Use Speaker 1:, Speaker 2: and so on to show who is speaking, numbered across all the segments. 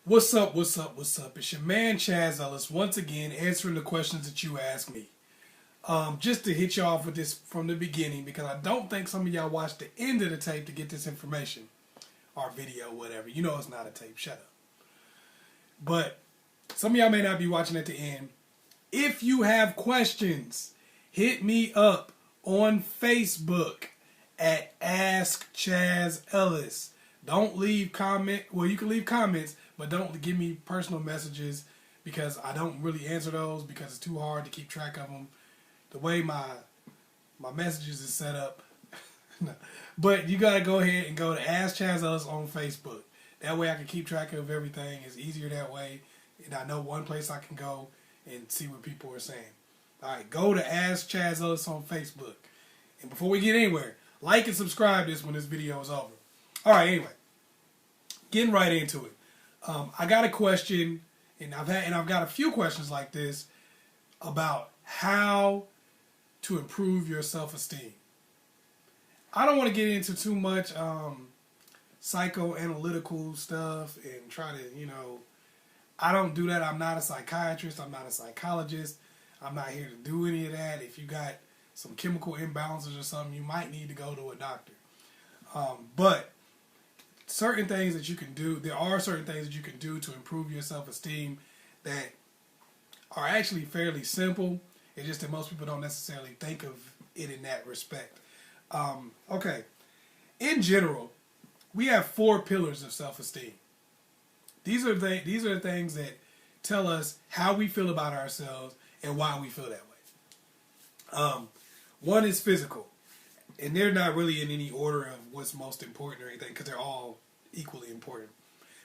Speaker 1: What's up, what's up, what's up? It's your man Chazz Ellis once again answering the questions that you asked me. Just to hit you off with this from the beginning because I don't think some of y'all watched the end of the tape to get this information. Or video, whatever. You know it's not a tape, shut up. But some of y'all may not be watching at the end. If you have questions, hit me up on Facebook at AskChazzEllis. Don't leave comment. Well, you can leave comments, but don't give me personal messages because I don't really answer those because it's too hard to keep track of them. The way my messages is set up. No. But you gotta go ahead and go to AskChazzEllis on Facebook. That way I can keep track of everything. It's easier that way, and I know one place I can go and see what people are saying. All right, go to AskChazzEllis on Facebook. And before we get anywhere, like and subscribe this when this video is over. All right, anyway, getting right into it. I got a question, and I've got a few questions like this about how to improve your self-esteem. I don't want to get into too much psychoanalytical stuff and try to, I don't do that. I'm not a psychiatrist. I'm not a psychologist. I'm not here to do any of that. If you got some chemical imbalances or something, you might need to go to a doctor. But certain things that you can do, there are certain things that you can do to improve your self-esteem that are actually fairly simple. It's just that most people don't necessarily think of it in that respect. Okay. In general, we have 4 pillars of self-esteem. These are the things that tell us how we feel about ourselves and why we feel that way. One is physical. And they're not really in any order of what's most important or anything because they're all equally important.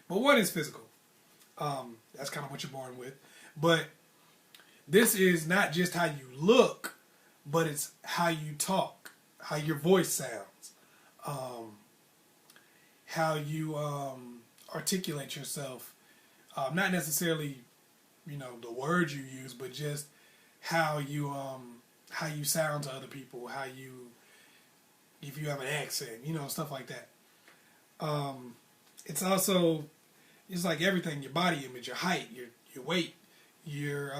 Speaker 1: But one is physical. That's kind of what you're born with. But this is not just how you look, but it's how you talk, how your voice sounds, how you articulate yourself. Not necessarily, the words you use, but just how you sound to other people, if you have an accent, stuff like that. It's also, it's like everything, your body image, your height, your weight, your,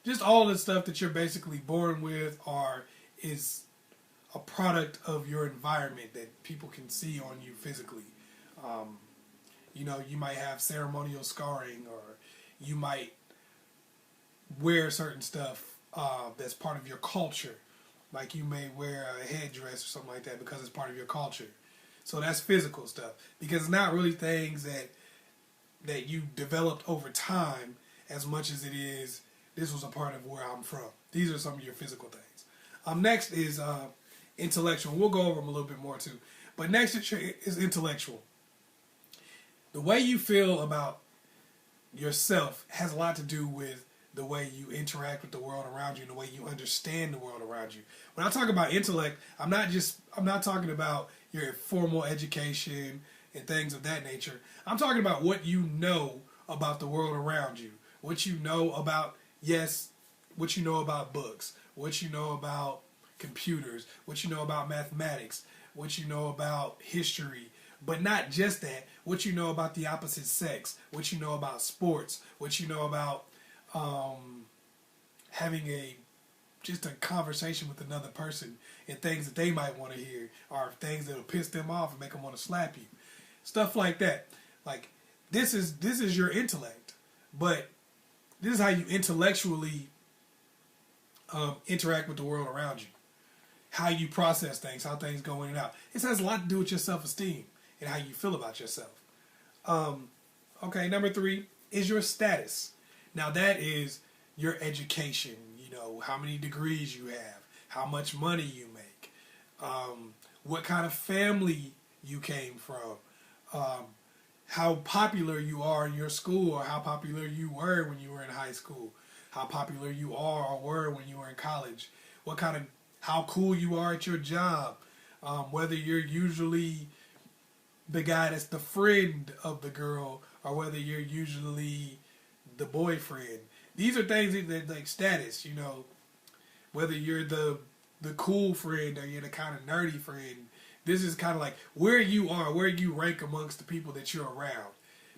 Speaker 1: just all the stuff that you're basically born with is a product of your environment that people can see on you physically. You might have ceremonial scarring, or you might wear certain stuff that's part of your culture. Like you may wear a headdress or something like that because it's part of your culture. So that's physical stuff. Because it's not really things that you developed over time as much as it is, this was a part of where I'm from. These are some of your physical things. Next is intellectual. We'll go over them a little bit more too. But next is intellectual. The way you feel about yourself has a lot to do with the way you interact with the world around you and the way you understand the world around you. When I talk about intellect, I'm not talking about your formal education and things of that nature. I'm talking about what you know about the world around you. What you know about, what you know about books, what you know about computers, what you know about mathematics, what you know about history, but not just that, what you know about the opposite sex, what you know about sports, what you know about having just a conversation with another person and things that they might want to hear, or things that'll piss them off and make them want to slap you. Stuff like that. Like, this is your intellect, but this is how you intellectually interact with the world around you. How you process things, how things go in and out. This has a lot to do with your self-esteem and how you feel about yourself. Okay, number 3 is your status. Now that is your education, how many degrees you have, how much money you make, what kind of family you came from, how popular you are in your school, or how popular you were when you were in high school, how popular you are or were when you were in college, how cool you are at your job, whether you're usually the guy that's the friend of the girl or whether you're usually the boyfriend. These are things that like status, whether you're the cool friend or you're the kind of nerdy friend. This is kind of like where you are, where you rank amongst the people that you're around.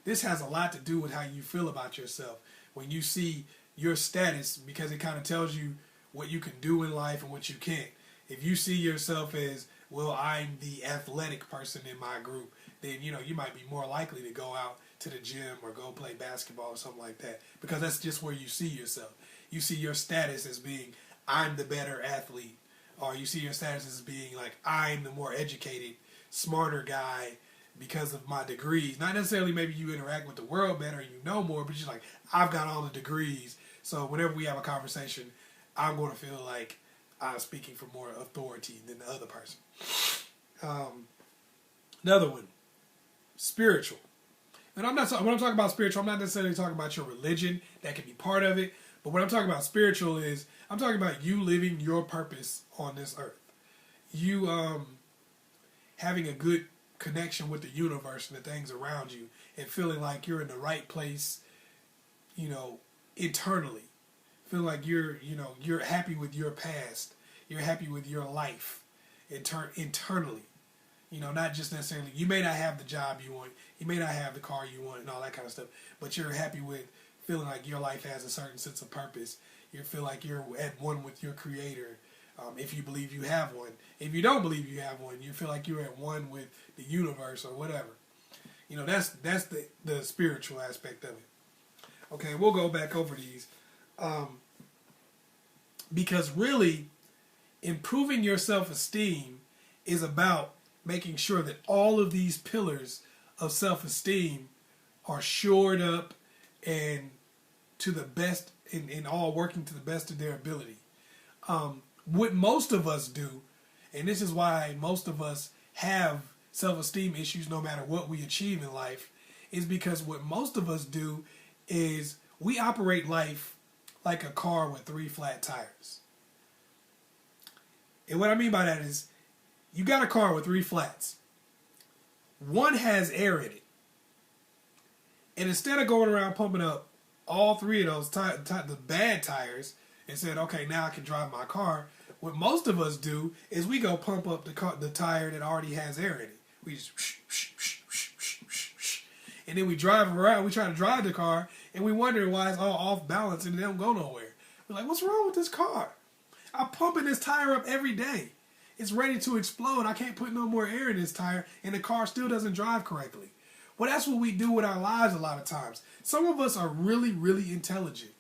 Speaker 1: this has a lot to do with how you feel about yourself. When you see your status, because it kind of tells you what you can do in life and what you can't. If you see yourself as, well, I'm the athletic person in my group, then, you know, you might be more likely to go out to the gym or go play basketball or something like that, because that's just where you see yourself. You see your status as being, I'm the better athlete, or you see your status as being like, I'm the more educated, smarter guy because of my degrees. Not necessarily maybe you interact with the world better, you know more, but you're like, I've got all the degrees, so whenever we have a conversation, I'm going to feel like I'm speaking for more authority than the other person. Another one, spiritual. And when I'm talking about spiritual, I'm not necessarily talking about your religion. That can be part of it. But what I'm talking about spiritual is, I'm talking about you living your purpose on this earth. You having a good connection with the universe and the things around you, and feeling like you're in the right place, you know, internally. Feeling like you're happy with your past. You're happy with your life internally. You know, not just necessarily, you may not have the job you want, you may not have the car you want and all that kind of stuff, but you're happy with feeling like your life has a certain sense of purpose. You feel like you're at one with your creator, if you believe you have one. If you don't believe you have one, you feel like you're at one with the universe or whatever. You know, that's the spiritual aspect of it. Okay, we'll go back over these. Because really, improving your self-esteem is about making sure that all of these pillars of self-esteem are shored up and to the best, and all working to the best of their ability. What most of us do, and this is why most of us have self-esteem issues no matter what we achieve in life, is because what most of us do is we operate life like a car with 3 flat tires. And what I mean by that is, you got a car with 3 flats. One has air in it. And instead of going around pumping up all 3 of those the bad tires and saying, okay, now I can drive my car, what most of us do is we go pump up the tire that already has air in it. We just and then we drive around, we try to drive the car, and we wonder why it's all off balance and it don't go nowhere. We're like, what's wrong with this car? I'm pumping this tire up every day. It's ready to explode. I can't put no more air in this tire, and the car still doesn't drive correctly. Well, that's what we do with our lives a lot of times. Some of us are really, really intelligent.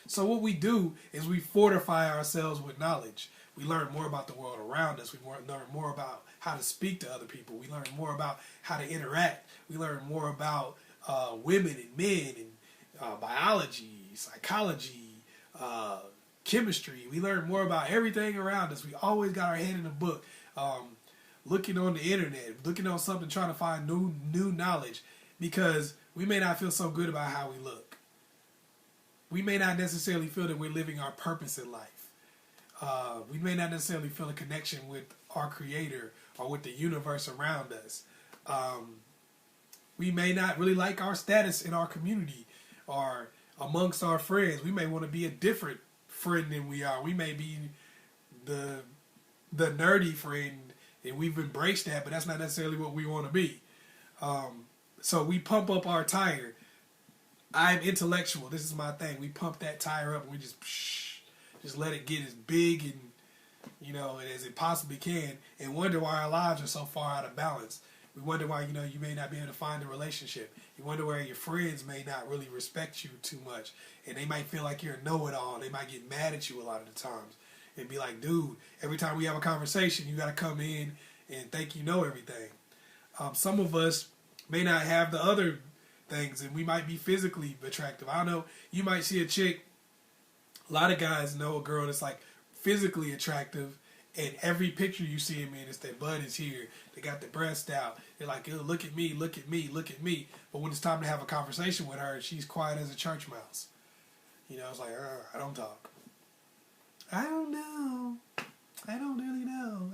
Speaker 1: So what we do is we fortify ourselves with knowledge. We learn more about the world around us. We learn more about how to speak to other people. We learn more about how to interact. We learn more about women and men and biology, psychology, chemistry. We learn more about everything around us. We always got our head in a book, looking on the internet, looking on something, trying to find new knowledge, because we may not feel so good about how we look. We may not necessarily feel that we're living our purpose in life. We may not necessarily feel a connection with our creator or with the universe around us. We may not really like our status in our community or amongst our friends. We may want to be a different friend than we are. We may be the nerdy friend, and we've embraced that, but that's not necessarily what we want to be. So we pump up our tire. I'm intellectual. This is my thing. We pump that tire up and we just let it get as big and, you know, as it possibly can, and wonder why our lives are so far out of balance. We wonder why, you know, you may not be able to find a relationship. You wonder why your friends may not really respect you too much, and they might feel like you're a know-it-all. They might get mad at you a lot of the times and be like, dude, every time we have a conversation, you got to come in and think you know everything. Some of us may not have the other things, and we might be physically attractive. I don't know. You might see a chick. A lot of guys know a girl that's like physically attractive, and every picture you see him in, it's their butt is here. They got the breast out. They're like, oh, look at me, look at me, look at me. But when it's time to have a conversation with her, she's quiet as a church mouse. You know, it's like, I don't talk. I don't know. I don't really know.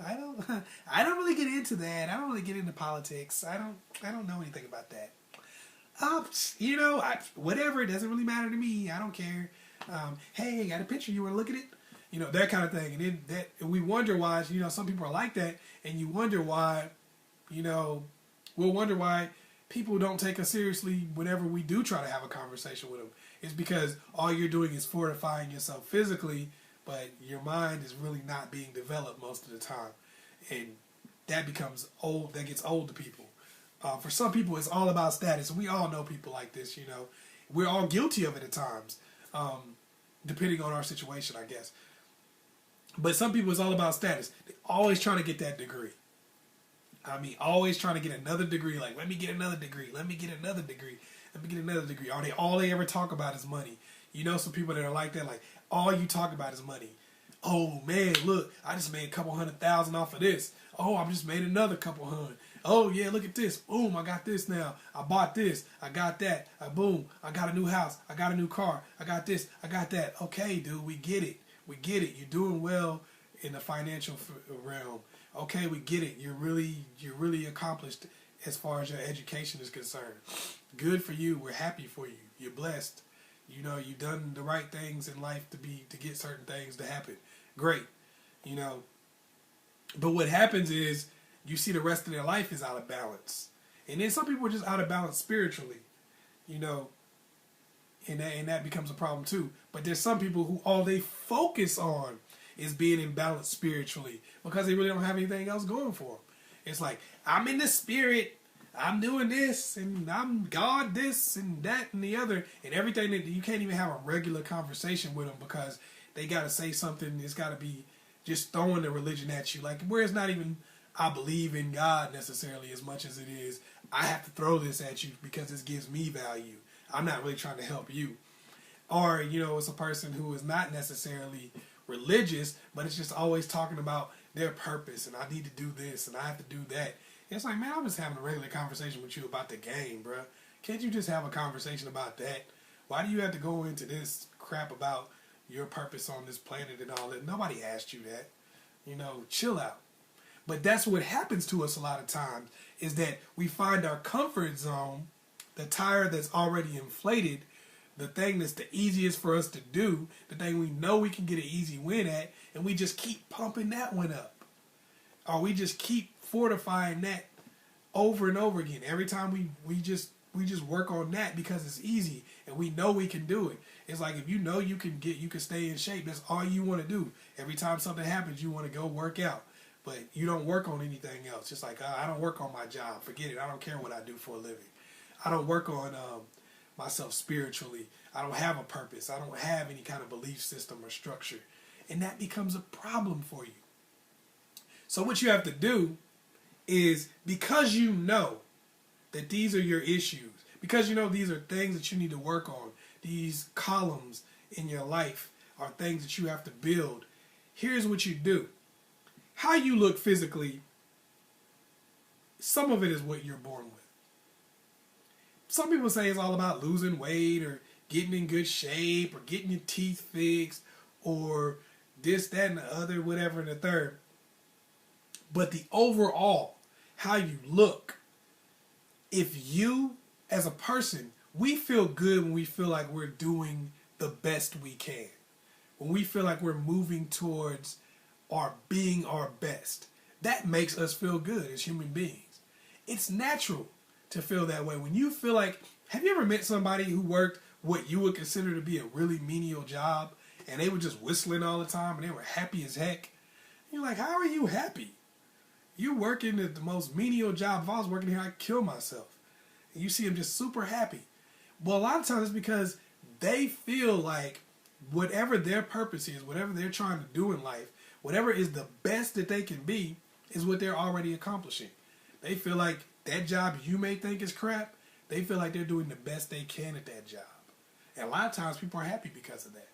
Speaker 1: I don't really get into that. I don't really get into politics. I don't know anything about that. You know, whatever. It doesn't really matter to me. I don't care. Hey, got a picture. You want to look at it? You know, that kind of thing. And then we wonder why, you know, some people are like that. And you wonder why, you know, we'll wonder why people don't take us seriously whenever we do try to have a conversation with them. It's because all you're doing is fortifying yourself physically, but your mind is really not being developed most of the time. And that becomes old, that gets old to people. For some people, it's all about status. We all know people like this, you know. We're all guilty of it at times, depending on our situation, I guess. But some people, it's all about status. They're always trying to get that degree. I mean, always trying to get another degree. Like, let me get another degree. Let me get another degree. Let me get another degree. All they ever talk about is money. You know some people that are like that. Like, all you talk about is money. Oh, man, look, I just made a couple $100,000 off of this. Oh, I just made another couple hundred. Oh, yeah, look at this. Boom, I got this now. I bought this. I got that. Boom, I got a new house. I got a new car. I got this. I got that. Okay, dude, we get it. We get it. You're doing well in the financial realm. Okay, we get it. You're really accomplished as far as your education is concerned. Good for you. We're happy for you. You're blessed. You know, you've done the right things in life to get certain things to happen. Great. You know, but what happens is you see the rest of their life is out of balance. And then some people are just out of balance spiritually, you know, and that becomes a problem too. But there's some people who all they focus on is being in balance spiritually because they really don't have anything else going for them. It's like, I'm in the spirit, I'm doing this, and I'm God this and that and the other, and everything that you can't even have a regular conversation with them because they got to say something. It's got to be just throwing the religion at you. Like, where it's not even, I believe in God necessarily as much as it is, I have to throw this at you because this gives me value. I'm not really trying to help you. Or, you know, it's a person who is not necessarily religious, but it's just always talking about their purpose and I need to do this and I have to do that. It's like, man, I'm just having a regular conversation with you about the game, bro. Can't you just have a conversation about that? Why do you have to go into this crap about your purpose on this planet and all that? Nobody asked you that. You know, chill out. But that's what happens to us a lot of times, is that we find our comfort zone, the tire that's already inflated, the thing that's the easiest for us to do, the thing we know we can get an easy win at, and we just keep pumping that one up. Or we just keep fortifying that over and over again. Every time we just work on that because it's easy and we know we can do it. It's like, if you know you can stay in shape, that's all you want to do. Every time something happens, you want to go work out. But you don't work on anything else. It's like, I don't work on my job. Forget it. I don't care what I do for a living. I don't work on myself spiritually. I don't have a purpose. I don't have any kind of belief system or structure. And that becomes a problem for you. So what you have to do is, because you know that these are your issues, because you know these are things that you need to work on, these columns in your life are things that you have to build, here's what you do. How you look physically, some of it is what you're born with. Some people say it's all about losing weight or getting in good shape or getting your teeth fixed or this, that, and the other, whatever, and the third. But the overall, how you look, if you, as a person, we feel good when we feel like we're doing the best we can. When we feel like we're moving towards our being our best. That makes us feel good as human beings. It's natural to feel that way. When you feel like, have you ever met somebody who worked what you would consider to be a really menial job, and they were just whistling all the time and they were happy as heck? And you're like, how are you happy? You're working at the most menial job. If I was working here, I'd kill myself. And you see them just super happy. Well, a lot of times it's because they feel like whatever their purpose is, whatever they're trying to do in life, whatever is the best that they can be, is what they're already accomplishing. They feel like that job you may think is crap, they feel like they're doing the best they can at that job. And a lot of times people are happy because of that.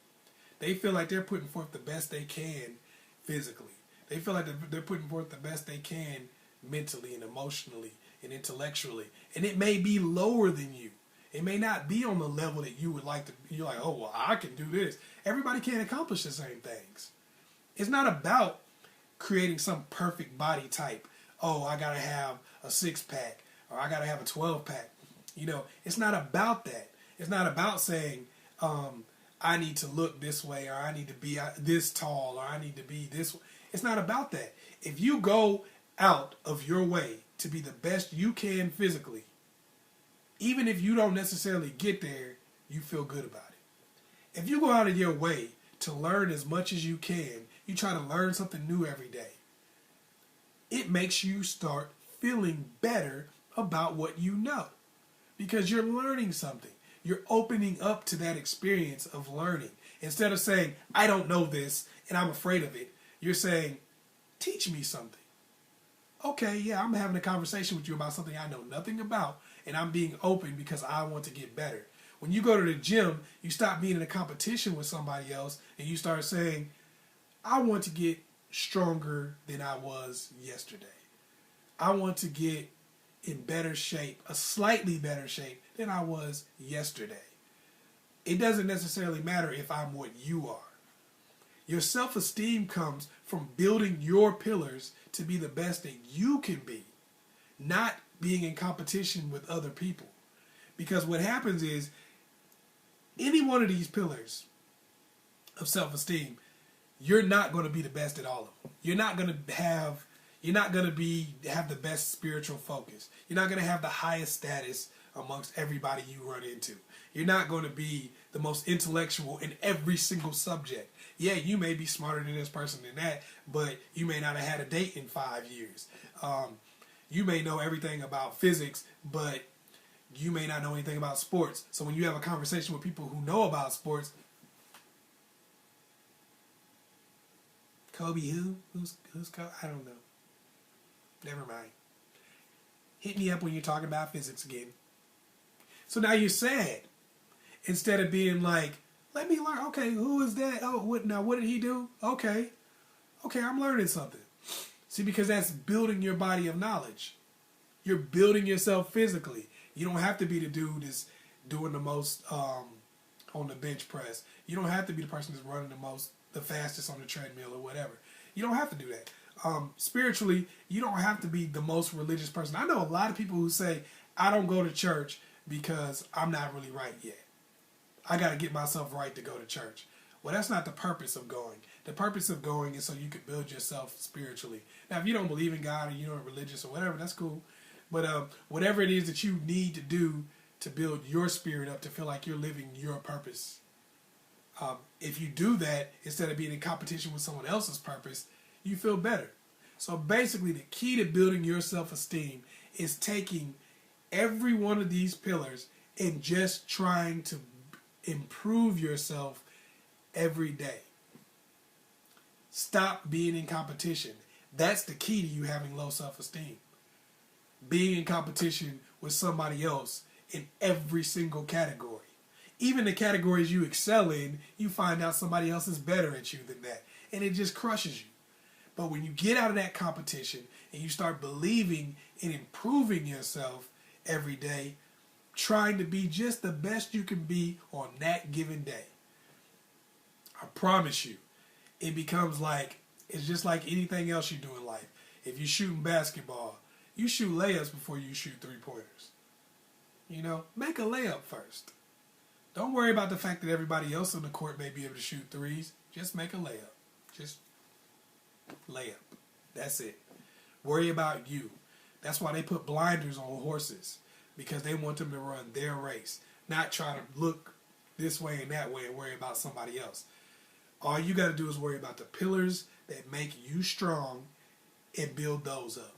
Speaker 1: They feel like they're putting forth the best they can physically. They feel like they're putting forth the best they can mentally and emotionally and intellectually. And it may be lower than you. It may not be on the level that you would like to. You're like, oh, well, I can do this. Everybody can't accomplish the same things. It's not about creating some perfect body type. Oh, I got to have a 6-pack or I got to have a 12-pack. You know, it's not about that. It's not about saying, I need to look this way or I need to be this tall or I need to be this. It's not about that. If you go out of your way to be the best you can physically, even if you don't necessarily get there, you feel good about it. If you go out of your way to learn as much as you can, you try to learn something new every day, it makes you start feeling better about what you know. Because you're learning something. You're opening up to that experience of learning. Instead of saying, I don't know this and I'm afraid of it, you're saying, teach me something. Okay, yeah, I'm having a conversation with you about something I know nothing about, and I'm being open because I want to get better. When you go to the gym, you stop being in a competition with somebody else, and you start saying, I want to get stronger than I was yesterday. I want to get in better shape, a slightly better shape than I was yesterday. It doesn't necessarily matter if I'm what you are. Your self-esteem comes from building your pillars to be the best that you can be, not being in competition with other people. Because what happens is, any one of these pillars of self-esteem, you're not going to be the best at all of them. You're not going to have the best spiritual focus. You're not going to have the highest status amongst everybody you run into. You're not going to be the most intellectual in every single subject. Yeah, you may be smarter than this person than that, but you may not have had a date in 5 years. You may know everything about physics, but you may not know anything about sports. So when you have a conversation with people who know about sports, Kobe who? Who's Kobe? I don't know. Never mind. Hit me up when you're talking about physics again. So now you're sad. Instead of being like, let me learn. Okay, who is that? Oh, what did he do? Okay, I'm learning something. See, because that's building your body of knowledge. You're building yourself physically. You don't have to be the dude that's doing the most on the bench press. You don't have to be the person that's running the fastest on the treadmill or whatever. You don't have to do that. Spiritually, you don't have to be the most religious person. I know a lot of people who say, I don't go to church because I'm not really right yet. I got to get myself right to go to church. Well, that's not the purpose of going. The purpose of going is so you can build yourself spiritually. Now, if you don't believe in God or you're not religious or whatever, that's cool. But whatever it is that you need to do to build your spirit up to feel like you're living your purpose, if you do that, instead of being in competition with someone else's purpose, you feel better. So basically, the key to building your self-esteem is taking every one of these pillars and just trying to improve yourself every day. Stop being in competition. That's the key to you having low self-esteem. Being in competition with somebody else in every single category. Even the categories you excel in, you find out somebody else is better at you than that. And it just crushes you. But when you get out of that competition and you start believing in improving yourself every day, trying to be just the best you can be on that given day, I promise you, it becomes like, it's just like anything else you do in life. If you're shooting basketball, you shoot layups before you shoot three-pointers. You know, make a layup first. Don't worry about the fact that everybody else on the court may be able to shoot threes. Just make a layup. Just layup. That's it. Worry about you. That's why they put blinders on horses, because they want them to run their race, not try to look this way and that way and worry about somebody else. All you got to do is worry about the pillars that make you strong and build those up.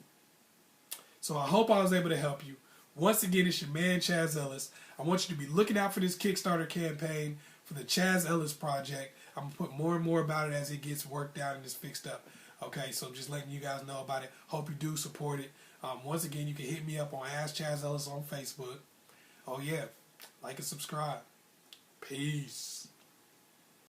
Speaker 1: So I hope I was able to help you. Once again, it's your man, Chazz Ellis. I want you to be looking out for this Kickstarter campaign for the Chazz Ellis project. I'm going to put more and more about it as it gets worked out and is fixed up. Okay, so I'm just letting you guys know about it. Hope you do support it. Once again, you can hit me up on AskChazzEllis on Facebook. Oh, yeah. Like and subscribe. Peace.